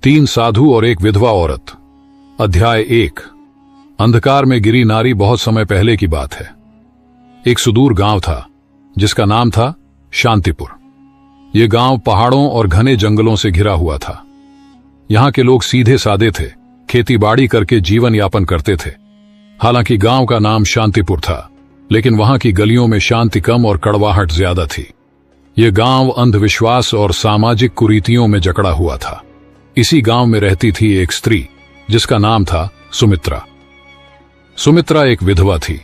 तीन साधु और एक विधवा औरत। अध्याय 1। अंधकार में गिरी नारी। बहुत समय पहले की बात है। एक सुदूर गांव था जिसका नाम था शांतिपुर। यह गांव पहाड़ों और घने जंगलों से घिरा हुआ था। यहां के लोग सीधे सादे थे, खेतीबाड़ी करके जीवन यापन करते थे। हालांकि गांव का नाम शांतिपुर था, लेकिन वहां की गलियों में शांति कम और कड़वाहट ज्यादा थी। यह गांव अंधविश्वास और सामाजिक कुरीतियों में जकड़ा हुआ था। इसी गांव में रहती थी एक स्त्री जिसका नाम था सुमित्रा। सुमित्रा एक विधवा थी।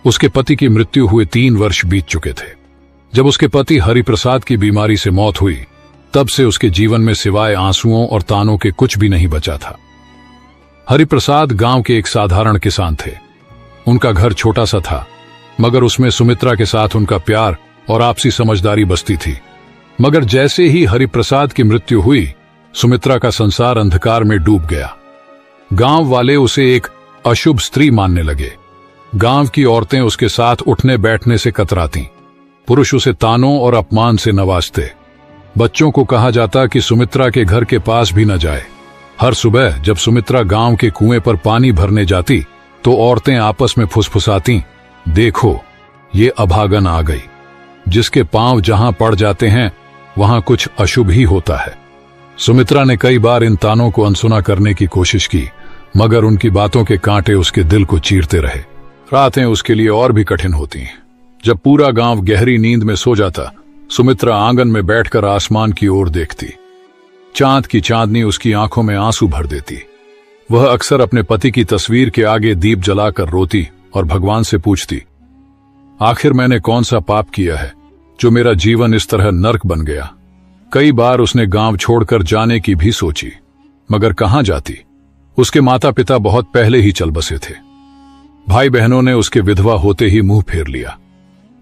उसके पति की मृत्यु हुए 3 वर्ष बीत चुके थे। जब उसके पति हरिप्रसाद की बीमारी से मौत हुई, तब से उसके जीवन में सिवाय आंसुओं और तानों के कुछ भी नहीं बचा था। हरिप्रसाद गांव के एक साधारण किसान थे। उनका घर छोटा सा था, मगर उसमें सुमित्रा के साथ उनका प्यार और आपसी समझदारी बसती थी। मगर जैसे ही हरिप्रसाद की मृत्यु हुई, सुमित्रा का संसार अंधकार में डूब गया। गांव वाले उसे एक अशुभ स्त्री मानने लगे। गांव की औरतें उसके साथ उठने बैठने से कतरातीं। पुरुष उसे तानों और अपमान से नवाजते। बच्चों को कहा जाता कि सुमित्रा के घर के पास भी न जाए। हर सुबह जब सुमित्रा गांव के कुएं पर पानी भरने जाती, तो औरतें आपस में फुसफुसातीं, देखो ये अभागन आ गई। जिसके पांव जहां पड़ जाते हैं वहां कुछ अशुभ ही होता है। सुमित्रा ने कई बार इन तानों को अनसुना करने की कोशिश की, मगर उनकी बातों के कांटे उसके दिल को चीरते रहे। रातें उसके लिए और भी कठिन होती। जब पूरा गांव गहरी नींद में सो जाता, सुमित्रा आंगन में बैठकर आसमान की ओर देखती। चांद की चांदनी उसकी आंखों में आंसू भर देती। वह अक्सर अपने पति की तस्वीर के आगे दीप जलाकर रोती और भगवान से पूछती, आखिर मैंने कौन सा पाप किया है जो मेरा जीवन इस तरह नर्क बन गया। कई बार उसने गांव छोड़कर जाने की भी सोची, मगर कहां जाती। उसके माता पिता बहुत पहले ही चल बसे थे। भाई बहनों ने उसके विधवा होते ही मुंह फेर लिया।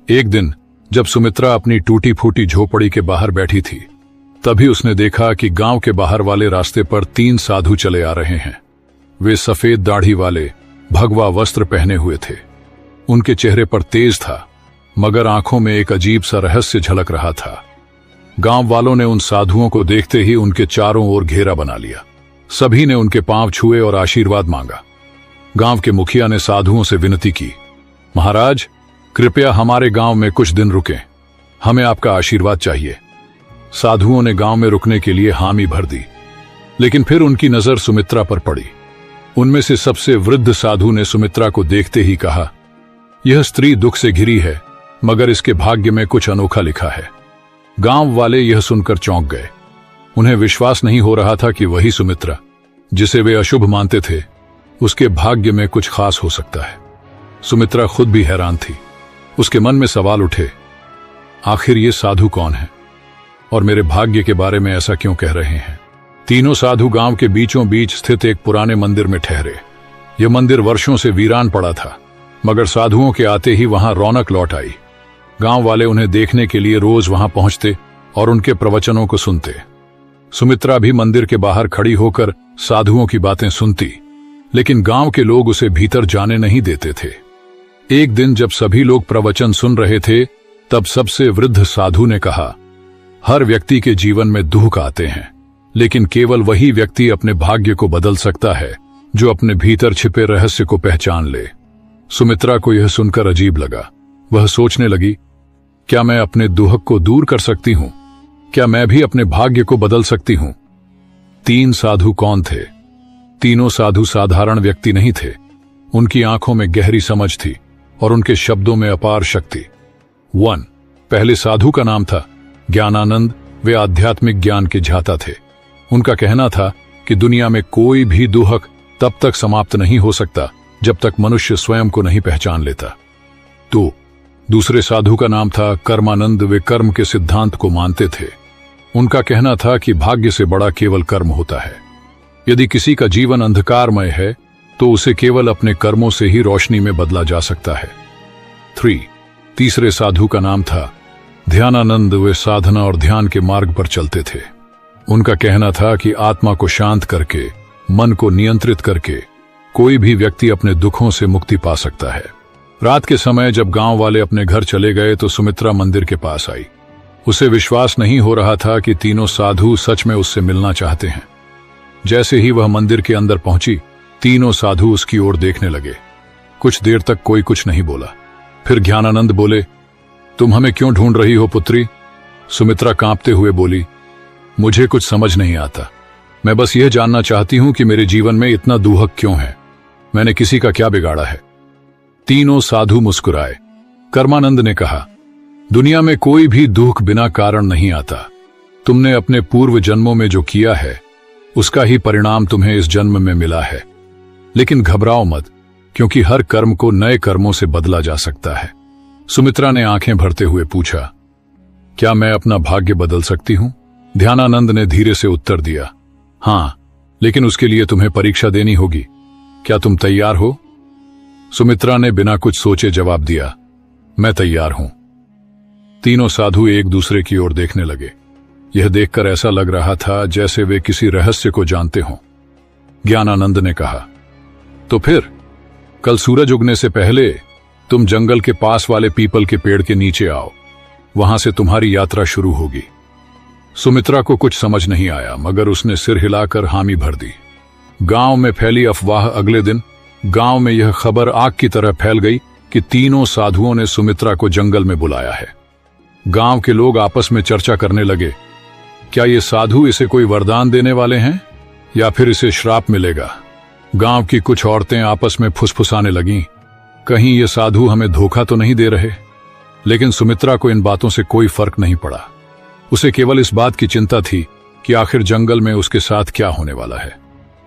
एक दिन जब सुमित्रा अपनी टूटी फूटी झोपड़ी के बाहर बैठी थी, तभी उसने देखा कि गांव के बाहर वाले रास्ते पर 3 साधु चले आ रहे हैं। वे सफेद दाढ़ी वाले, भगवा वस्त्र पहने हुए थे। उनके चेहरे पर तेज था, मगर आंखों में एक अजीब सा रहस्य झलक रहा था। गांव वालों ने उन साधुओं को देखते ही उनके चारों ओर घेरा बना लिया। सभी ने उनके पांव छुए और आशीर्वाद मांगा। गांव के मुखिया ने साधुओं से विनती की, महाराज कृपया हमारे गांव में कुछ दिन रुकें, हमें आपका आशीर्वाद चाहिए। साधुओं ने गांव में रुकने के लिए हामी भर दी, लेकिन फिर उनकी नजर सुमित्रा पर पड़ी। उनमें से सबसे वृद्ध साधु ने सुमित्रा को देखते ही कहा, यह स्त्री दुख से घिरी है, मगर इसके भाग्य में कुछ अनोखा लिखा है। गांव वाले यह सुनकर चौंक गए। उन्हें विश्वास नहीं हो रहा था कि वही सुमित्रा, जिसे वे अशुभ मानते थे, उसके भाग्य में कुछ खास हो सकता है। सुमित्रा खुद भी हैरान थी। उसके मन में सवाल उठे, आखिर ये साधु कौन है और मेरे भाग्य के बारे में ऐसा क्यों कह रहे हैं। तीनों साधु गांव के बीचों बीच स्थित एक पुराने मंदिर में ठहरे। यह मंदिर वर्षों से वीरान पड़ा था, मगर साधुओं के आते ही वहां रौनक लौट आई। गांव वाले उन्हें देखने के लिए रोज वहां पहुंचते और उनके प्रवचनों को सुनते। सुमित्रा भी मंदिर के बाहर खड़ी होकर साधुओं की बातें सुनती, लेकिन गांव के लोग उसे भीतर जाने नहीं देते थे। एक दिन जब सभी लोग प्रवचन सुन रहे थे, तब सबसे वृद्ध साधु ने कहा, हर व्यक्ति के जीवन में दुख आते हैं, लेकिन केवल वही व्यक्ति अपने भाग्य को बदल सकता है जो अपने भीतर छिपे रहस्य को पहचान ले। सुमित्रा को यह सुनकर अजीब लगा। वह सोचने लगी, क्या मैं अपने दुख को दूर कर सकती हूं? क्या मैं भी अपने भाग्य को बदल सकती हूं? 3 साधु कौन थे? तीनों साधु साधारण व्यक्ति नहीं थे। उनकी आंखों में गहरी समझ थी और उनके शब्दों में अपार शक्ति। 1 पहले साधु का नाम था ज्ञानानंद। वे आध्यात्मिक ज्ञान के झाता थे। उनका कहना था कि दुनिया में कोई भी दुख तब तक समाप्त नहीं हो सकता जब तक मनुष्य स्वयं को नहीं पहचान लेता। 2 दूसरे साधु का नाम था कर्मानंद। वे कर्म के सिद्धांत को मानते थे। उनका कहना था कि भाग्य से बड़ा केवल कर्म होता है। यदि किसी का जीवन अंधकारमय है, तो उसे केवल अपने कर्मों से ही रोशनी में बदला जा सकता है। 3 तीसरे साधु का नाम था ध्यानानंद। वे साधना और ध्यान के मार्ग पर चलते थे। उनका कहना था कि आत्मा को शांत करके, मन को नियंत्रित करके कोई भी व्यक्ति अपने दुखों से मुक्ति पा सकता है। रात के समय जब गांव वाले अपने घर चले गए, तो सुमित्रा मंदिर के पास आई। उसे विश्वास नहीं हो रहा था कि तीनों साधु सच में उससे मिलना चाहते हैं। जैसे ही वह मंदिर के अंदर पहुंची, तीनों साधु उसकी ओर देखने लगे। कुछ देर तक कोई कुछ नहीं बोला। फिर ज्ञानानंद बोले, तुम हमें क्यों ढूंढ रही हो पुत्री? सुमित्रा कांपते हुए बोली, मुझे कुछ समझ नहीं आता। मैं बस यह जानना चाहती हूं कि मेरे जीवन में इतना दुहक क्यों है। मैंने किसी का क्या बिगाड़ा है? तीनों साधु मुस्कुराए। कर्मानंद ने कहा, दुनिया में कोई भी दुख बिना कारण नहीं आता। तुमने अपने पूर्व जन्मों में जो किया है उसका ही परिणाम तुम्हें इस जन्म में मिला है। लेकिन घबराओ मत, क्योंकि हर कर्म को नए कर्मों से बदला जा सकता है। सुमित्रा ने आंखें भरते हुए पूछा, क्या मैं अपना भाग्य बदल सकती हूं? ध्यानानंद ने धीरे से उत्तर दिया, हां, लेकिन उसके लिए तुम्हें परीक्षा देनी होगी। क्या तुम तैयार हो? सुमित्रा ने बिना कुछ सोचे जवाब दिया, मैं तैयार हूं। तीनों साधु एक दूसरे की ओर देखने लगे। यह देखकर ऐसा लग रहा था जैसे वे किसी रहस्य को जानते हों। ज्ञानानंद ने कहा, तो फिर कल सूरज उगने से पहले तुम जंगल के पास वाले पीपल के पेड़ के नीचे आओ। वहां से तुम्हारी यात्रा शुरू होगी। सुमित्रा को कुछ समझ नहीं आया, मगर उसने सिर हिलाकर हामी भर दी। गांव में फैली अफवाह। अगले दिन गांव में यह खबर आग की तरह फैल गई कि तीनों साधुओं ने सुमित्रा को जंगल में बुलाया है। गांव के लोग आपस में चर्चा करने लगे, क्या ये साधु इसे कोई वरदान देने वाले हैं या फिर इसे श्राप मिलेगा? गांव की कुछ औरतें आपस में फुसफुसाने लगीं, कहीं ये साधु हमें धोखा तो नहीं दे रहे। लेकिन सुमित्रा को इन बातों से कोई फर्क नहीं पड़ा। उसे केवल इस बात की चिंता थी कि आखिर जंगल में उसके साथ क्या होने वाला है।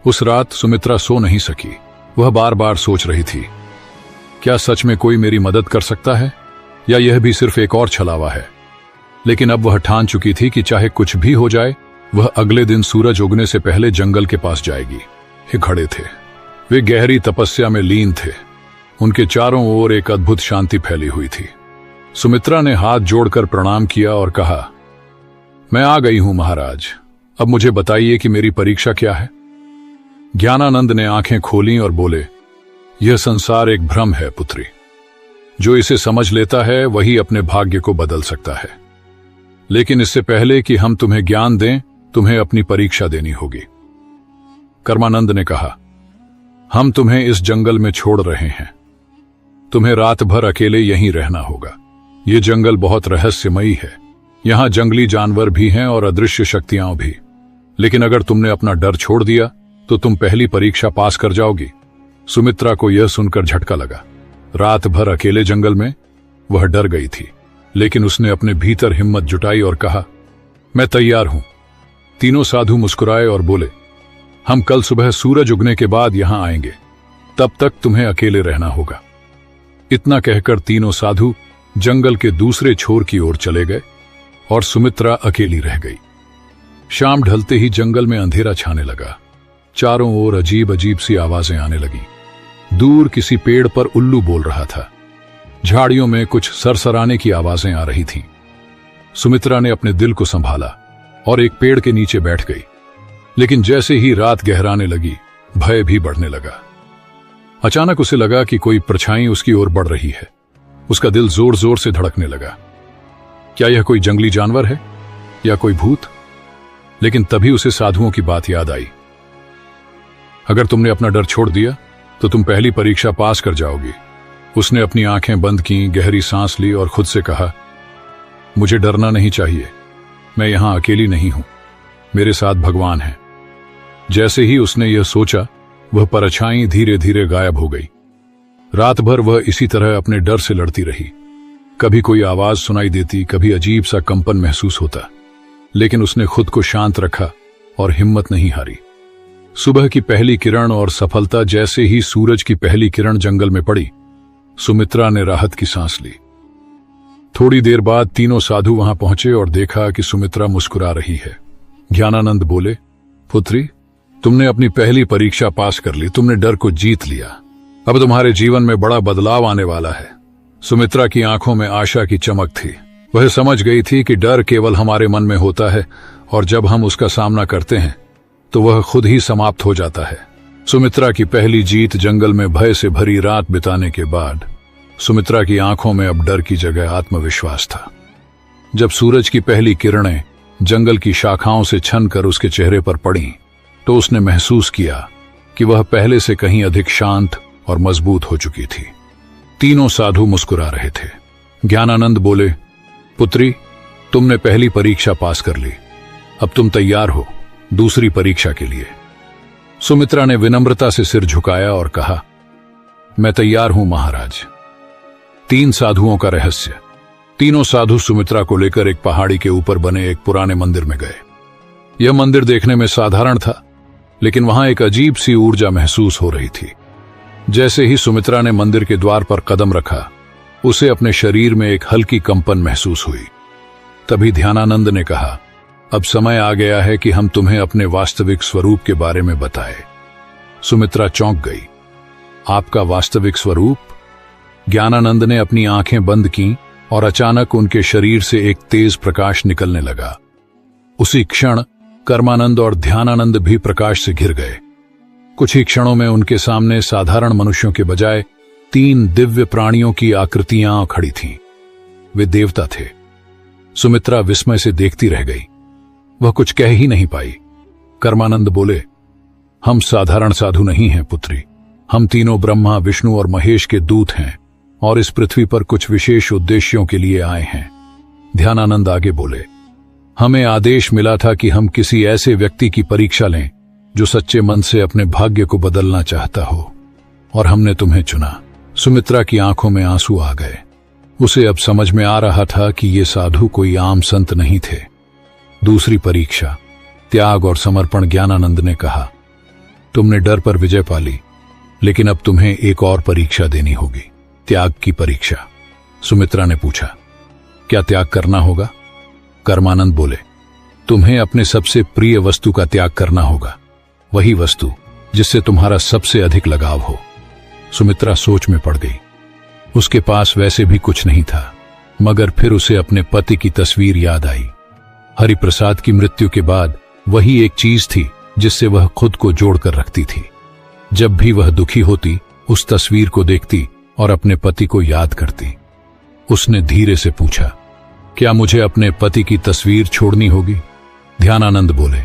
उस रात सुमित्रा सो नहीं सकी। वह बार बार सोच रही थी, क्या सच में कोई मेरी मदद कर सकता है या यह भी सिर्फ एक और छलावा है? लेकिन अब वह ठान चुकी थी कि चाहे कुछ भी हो जाए, वह अगले दिन सूरज उगने से पहले जंगल के पास जाएगी। वे खड़े थे। वे गहरी तपस्या में लीन थे। उनके चारों ओर एक अद्भुत शांति फैली हुई थी। सुमित्रा ने हाथ जोड़कर प्रणाम किया और कहा, मैं आ गई हूं महाराज। अब मुझे बताइए कि मेरी परीक्षा क्या है? ज्ञानानंद ने आंखें खोलीं और बोले, यह संसार एक भ्रम है पुत्री। जो इसे समझ लेता है वही अपने भाग्य को बदल सकता है। लेकिन इससे पहले कि हम तुम्हें ज्ञान दें, तुम्हें अपनी परीक्षा देनी होगी। कर्मानंद ने कहा, हम तुम्हें इस जंगल में छोड़ रहे हैं। तुम्हें रात भर अकेले यहीं रहना होगा। ये जंगल बहुत रहस्यमयी है। यहां जंगली जानवर भी हैं और अदृश्य शक्तियां भी। लेकिन अगर तुमने अपना डर छोड़ दिया तो तुम पहली परीक्षा पास कर जाओगी। सुमित्रा को यह सुनकर झटका लगा। रात भर अकेले जंगल में वह डर गई थी, लेकिन उसने अपने भीतर हिम्मत जुटाई और कहा, मैं तैयार हूं। तीनों साधु मुस्कुराए और बोले, हम कल सुबह सूरज उगने के बाद यहां आएंगे। तब तक तुम्हें अकेले रहना होगा। इतना कहकर तीनों साधु जंगल के दूसरे छोर की ओर चले गए और सुमित्रा अकेली रह गई। शाम ढलते ही जंगल में अंधेरा छाने लगा। चारों ओर अजीब अजीब सी आवाजें आने लगीं। दूर किसी पेड़ पर उल्लू बोल रहा था। झाड़ियों में कुछ सरसराने की आवाजें आ रही थीं। सुमित्रा ने अपने दिल को संभाला और एक पेड़ के नीचे बैठ गई। लेकिन जैसे ही रात गहराने लगी, भय भी बढ़ने लगा। अचानक उसे लगा कि कोई परछाई उसकी ओर बढ़ रही है। उसका दिल जोर जोर से धड़कने लगा। क्या यह कोई जंगली जानवर है या कोई भूत? लेकिन तभी उसे साधुओं की बात याद आई। अगर तुमने अपना डर छोड़ दिया तो तुम पहली परीक्षा पास कर जाओगी। उसने अपनी आंखें बंद की, गहरी सांस ली और खुद से कहा, मुझे डरना नहीं चाहिए। मैं यहां अकेली नहीं हूं, मेरे साथ भगवान है। जैसे ही उसने यह सोचा, वह परछाई धीरे धीरे गायब हो गई। रात भर वह इसी तरह अपने डर से लड़ती रही। कभी कोई आवाज सुनाई देती, कभी अजीब सा कंपन महसूस होता, लेकिन उसने खुद को शांत रखा और हिम्मत नहीं हारी। सुबह की पहली किरण और सफलता। जैसे ही सूरज की पहली किरण जंगल में पड़ी, सुमित्रा ने राहत की सांस ली। थोड़ी देर बाद तीनों साधु वहां पहुंचे और देखा कि सुमित्रा मुस्कुरा रही है। ज्ञानानंद बोले, पुत्री, तुमने अपनी पहली परीक्षा पास कर ली। तुमने डर को जीत लिया। अब तुम्हारे जीवन में बड़ा बदलाव आने वाला है। सुमित्रा की आंखों में आशा की चमक थी। वह समझ गई थी कि डर केवल हमारे मन में होता है और जब हम उसका सामना करते हैं तो वह खुद ही समाप्त हो जाता है। सुमित्रा की पहली जीत जंगल में भय से भरी रात बिताने के बाद सुमित्रा की आंखों में अब डर की जगह आत्मविश्वास था। जब सूरज की पहली किरणें जंगल की शाखाओं से छनकर उसके चेहरे पर पड़ीं, तो उसने महसूस किया कि वह पहले से कहीं अधिक शांत और मजबूत हो चुकी थी। तीनों साधु मुस्कुरा रहे थे। ज्ञानानंद बोले, पुत्री, तुमने पहली परीक्षा पास कर ली, अब तुम तैयार हो दूसरी परीक्षा के लिए। सुमित्रा ने विनम्रता से सिर झुकाया और कहा, मैं तैयार हूं महाराज। 3 साधुओं का रहस्य। तीनों साधु सुमित्रा को लेकर एक पहाड़ी के ऊपर बने एक पुराने मंदिर में गए। यह मंदिर देखने में साधारण था, लेकिन वहां एक अजीब सी ऊर्जा महसूस हो रही थी। जैसे ही सुमित्रा ने मंदिर के द्वार पर कदम रखा, उसे अपने शरीर में एक हल्की कंपन महसूस हुई। तभी ध्यानानंद ने कहा, अब समय आ गया है कि हम तुम्हें अपने वास्तविक स्वरूप के बारे में बताएं। सुमित्रा चौंक गई। आपका वास्तविक स्वरूप? ज्ञानानंद ने अपनी आंखें बंद की और अचानक उनके शरीर से एक तेज प्रकाश निकलने लगा। उसी क्षण कर्मानंद और ध्यानानंद भी प्रकाश से घिर गए। कुछ ही क्षणों में उनके सामने साधारण मनुष्यों के बजाय 3 दिव्य प्राणियों की आकृतियां खड़ी थीं। वे देवता थे। सुमित्रा विस्मय से देखती रह गई। वह कुछ कह ही नहीं पाई। कर्मानंद बोले, हम साधारण साधु नहीं हैं पुत्री, हम तीनों ब्रह्मा, विष्णु और महेश के दूत हैं और इस पृथ्वी पर कुछ विशेष उद्देश्यों के लिए आए हैं। ध्यानानंद आगे बोले, हमें आदेश मिला था कि हम किसी ऐसे व्यक्ति की परीक्षा लें जो सच्चे मन से अपने भाग्य को बदलना चाहता हो, और हमने तुम्हें चुना। सुमित्रा की आंखों में आंसू आ गए। उसे अब समझ में आ रहा था कि ये साधु कोई आम संत नहीं थे। दूसरी परीक्षा, त्याग और समर्पण। ज्ञानानंद ने कहा, तुमने डर पर विजय पा ली, लेकिन अब तुम्हें एक और परीक्षा देनी होगी, त्याग की परीक्षा। सुमित्रा ने पूछा, क्या त्याग करना होगा? कर्मानंद बोले, तुम्हें अपने सबसे प्रिय वस्तु का त्याग करना होगा, वही वस्तु जिससे तुम्हारा सबसे अधिक लगाव हो। सुमित्रा सोच में पड़ गई। उसके पास वैसे भी कुछ नहीं था, मगर फिर उसे अपने पति की तस्वीर याद आई। हरिप्रसाद की मृत्यु के बाद वही एक चीज थी जिससे वह खुद को जोड़कर रखती थी। जब भी वह दुखी होती, उस तस्वीर को देखती और अपने पति को याद करती। उसने धीरे से पूछा, क्या मुझे अपने पति की तस्वीर छोड़नी होगी? ध्यानानंद बोले,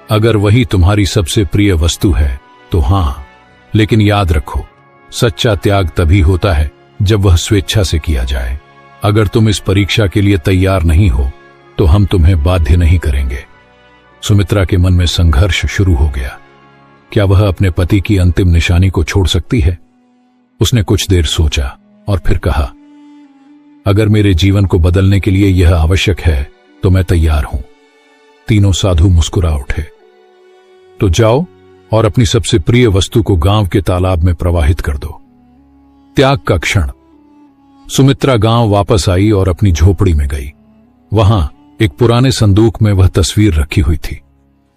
अगर वही तुम्हारी सबसे प्रिय वस्तु है तो हां, लेकिन याद रखो, सच्चा त्याग तभी होता है जब वह स्वेच्छा से किया जाए। अगर तुम इस परीक्षा के लिए तैयार नहीं हो तो हम तुम्हें बाध्य नहीं करेंगे। सुमित्रा के मन में संघर्ष शुरू हो गया। क्या वह अपने पति की अंतिम निशानी को छोड़ सकती है? उसने कुछ देर सोचा और फिर कहा, अगर मेरे जीवन को बदलने के लिए यह आवश्यक है तो मैं तैयार हूं। तीनों साधु मुस्कुरा उठे। तो जाओ और अपनी सबसे प्रिय वस्तु को गांव के तालाब में प्रवाहित कर दो। त्याग का क्षण। सुमित्रा गांव वापस आई और अपनी झोपड़ी में गई। वहां एक पुराने संदूक में वह तस्वीर रखी हुई थी।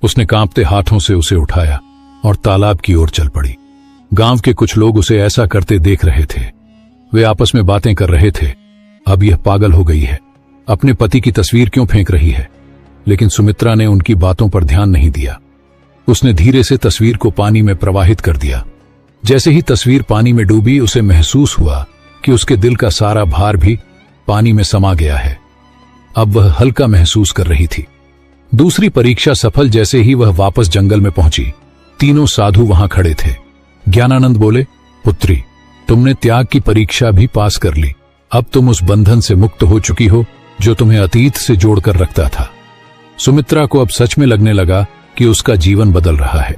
उसने कांपते हाथों से उसे उठाया और तालाब की ओर चल पड़ी। गांव के कुछ लोग उसे ऐसा करते देख रहे थे। वे आपस में बातें कर रहे थे, अब यह पागल हो गई है, अपने पति की तस्वीर क्यों फेंक रही है? लेकिन सुमित्रा ने उनकी बातों पर ध्यान नहीं दिया। उसने धीरे से तस्वीर को पानी में प्रवाहित कर दिया। जैसे ही तस्वीर पानी में डूबी, उसे महसूस हुआ कि उसके दिल का सारा भार भी पानी में समा गया है। अब वह हल्का महसूस कर रही थी। दूसरी परीक्षा सफल। जैसे ही वह वापस जंगल में पहुंची, तीनों साधु वहां खड़े थे। ज्ञानानंद बोले, पुत्री, तुमने त्याग की परीक्षा भी पास कर ली। अब तुम उस बंधन से मुक्त हो चुकी हो जो तुम्हें अतीत से जोड़कर रखता था। सुमित्रा को अब सच में लगने लगा कि उसका जीवन बदल रहा है।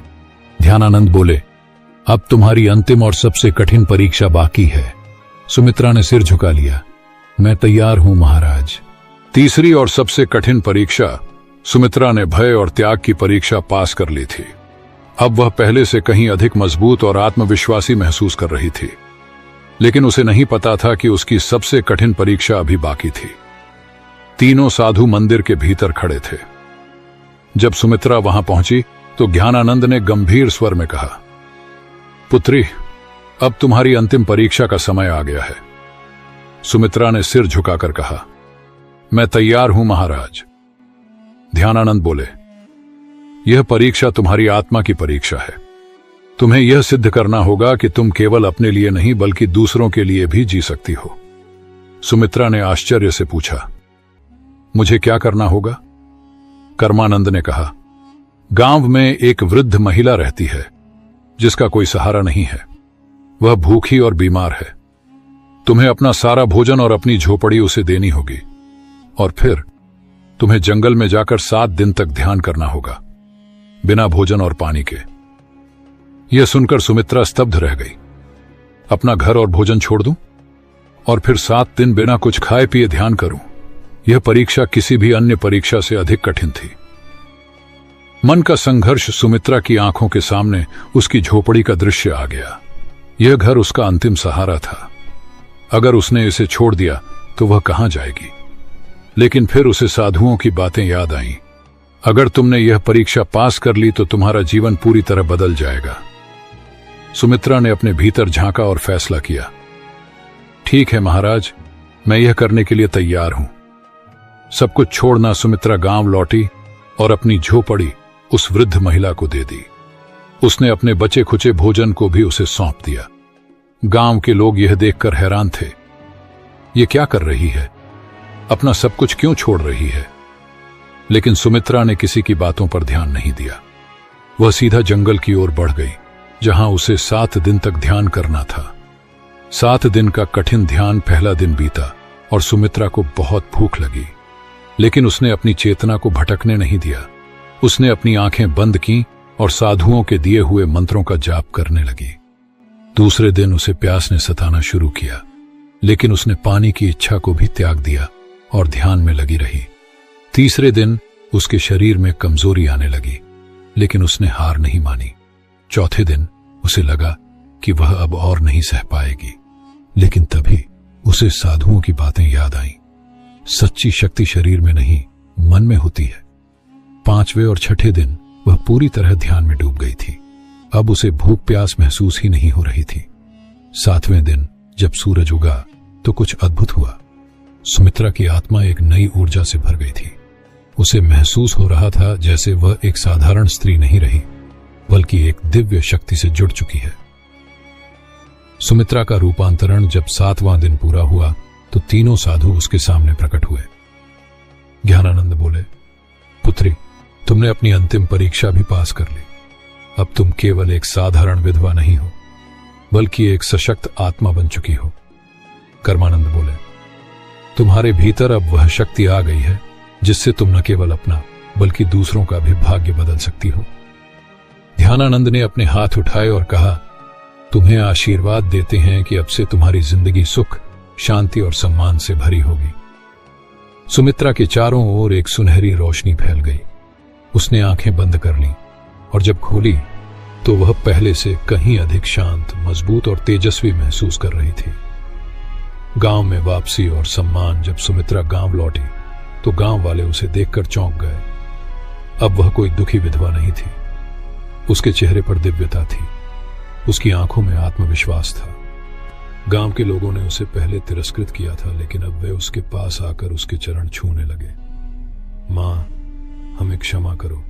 ध्यानानंद बोले, अब तुम्हारी अंतिम और सबसे कठिन परीक्षा बाकी है। सुमित्रा ने सिर झुका लिया। मैं तैयार हूं महाराज। तीसरी और सबसे कठिन परीक्षा। सुमित्रा ने भय और त्याग की परीक्षा पास कर ली थी। अब वह पहले से कहीं अधिक मजबूत और आत्मविश्वासी महसूस कर रही थी, लेकिन उसे नहीं पता था कि उसकी सबसे कठिन परीक्षा अभी बाकी थी। तीनों साधु मंदिर के भीतर खड़े थे। जब सुमित्रा वहां पहुंची तो ज्ञानानंद ने गंभीर स्वर में कहा, पुत्री, अब तुम्हारी अंतिम परीक्षा का समय आ गया है। सुमित्रा ने सिर झुकाकर कहा, मैं तैयार हूं महाराज। ध्यानानंद बोले, यह परीक्षा तुम्हारी आत्मा की परीक्षा है। तुम्हें यह सिद्ध करना होगा कि तुम केवल अपने लिए नहीं बल्कि दूसरों के लिए भी जी सकती हो। सुमित्रा ने आश्चर्य से पूछा, मुझे क्या करना होगा? कर्मानंद ने कहा, गांव में एक वृद्ध महिला रहती है जिसका कोई सहारा नहीं है। वह भूखी और बीमार है। तुम्हें अपना सारा भोजन और अपनी झोपड़ी उसे देनी होगी और फिर तुम्हें जंगल में जाकर 7 दिन तक ध्यान करना होगा, बिना भोजन और पानी के। यह सुनकर सुमित्रा स्तब्ध रह गई। अपना घर और भोजन छोड़ दूं और फिर 7 दिन बिना कुछ खाए पिए ध्यान करूं? यह परीक्षा किसी भी अन्य परीक्षा से अधिक कठिन थी। मन का संघर्ष सुमित्रा की आंखों के सामने उसकी झोपड़ी का दृश्य आ गया। यह घर उसका अंतिम सहारा था। अगर उसने इसे छोड़ दिया तो वह कहां जाएगी? लेकिन फिर उसे साधुओं की बातें याद आईं। अगर तुमने यह परीक्षा पास कर ली तो तुम्हारा जीवन पूरी तरह बदल जाएगा। सुमित्रा ने अपने भीतर झांका और फैसला किया, ठीक है महाराज, मैं यह करने के लिए तैयार हूं। सब कुछ छोड़ना सुमित्रा गांव लौटी और अपनी झोपड़ी उस वृद्ध महिला को दे दी। उसने अपने बचे खुचे भोजन को भी उसे सौंप दिया। गांव के लोग यह देखकर हैरान थे। ये क्या कर रही है? अपना सब कुछ क्यों छोड़ रही है? लेकिन सुमित्रा ने किसी की बातों पर ध्यान नहीं दिया। वह सीधा जंगल की ओर बढ़ गई, जहां उसे 7 दिन तक ध्यान करना था। 7 दिन का कठिन ध्यान पहला दिन बीता और सुमित्रा को बहुत भूख लगी, लेकिन उसने अपनी चेतना को भटकने नहीं दिया। उसने अपनी आंखें बंद की और साधुओं के दिए हुए मंत्रों का जाप करने लगी। दूसरे दिन उसे प्यास ने सताना शुरू किया, लेकिन उसने पानी की इच्छा को भी त्याग दिया और ध्यान में लगी रही। तीसरे दिन उसके शरीर में कमजोरी आने लगी, लेकिन उसने हार नहीं मानी। चौथे दिन उसे लगा कि वह अब और नहीं सह पाएगी, लेकिन तभी उसे साधुओं की बातें याद आईं। सच्ची शक्ति शरीर में नहीं, मन में होती है। 5वें और 6ठे दिन वह पूरी तरह ध्यान में डूब गई थी। अब उसे भूख प्यास महसूस ही नहीं हो रही थी। 7वें दिन जब सूरज उगा तो कुछ अद्भुत हुआ। सुमित्रा की आत्मा एक नई ऊर्जा से भर गई थी। उसे महसूस हो रहा था जैसे वह एक साधारण स्त्री नहीं रही, बल्कि एक दिव्य शक्ति से जुड़ चुकी है। सुमित्रा का रूपांतरण जब 7वां दिन पूरा हुआ तो तीनों साधु उसके सामने प्रकट हुए। ज्ञानानंद बोले, पुत्री, तुमने अपनी अंतिम परीक्षा भी पास कर ली। अब तुम केवल एक साधारण विधवा नहीं हो, बल्कि एक सशक्त आत्मा बन चुकी हो। कर्मानंद बोले, तुम्हारे भीतर अब वह शक्ति आ गई है जिससे तुम न केवल अपना बल्कि दूसरों का भी भाग्य बदल सकती हो। ध्यानानंद ने अपने हाथ उठाए और कहा, तुम्हें आशीर्वाद देते हैं कि अब से तुम्हारी जिंदगी सुख, शांति और सम्मान से भरी होगी। सुमित्रा के चारों ओर एक सुनहरी रोशनी फैल गई। उसने आंखें बंद कर लीं और जब खोली तो वह पहले से कहीं अधिक शांत, मजबूत और तेजस्वी महसूस कर रही थी। गांव में वापसी और सम्मान। जब सुमित्रा गांव लौटी तो गांव वाले उसे देखकर चौंक गए। अब वह कोई दुखी विधवा नहीं थी। उसके चेहरे पर दिव्यता थी, उसकी आंखों में आत्मविश्वास था। गांव के लोगों ने उसे पहले तिरस्कृत किया था, लेकिन अब वे उसके पास आकर उसके चरण छूने लगे। मां, हमें क्षमा करो,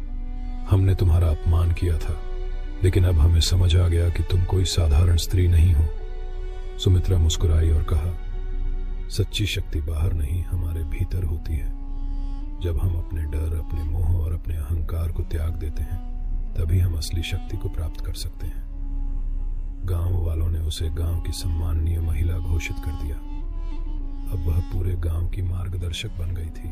हमने तुम्हारा अपमान किया था, लेकिन अब हमें समझ आ गया कि तुम कोई साधारण स्त्री नहीं हो। सुमित्रा मुस्कुराई और कहा, सच्ची शक्ति बाहर नहीं, हमारे भीतर होती है। जब हम अपने डर, अपने मोह और अपने अहंकार को त्याग देते हैं, तभी हम असली शक्ति को प्राप्त कर सकते हैं। गांव वालों ने उसे गांव की सम्माननीय महिला घोषित कर दिया। अब वह पूरे गांव की मार्गदर्शक बन गई थी।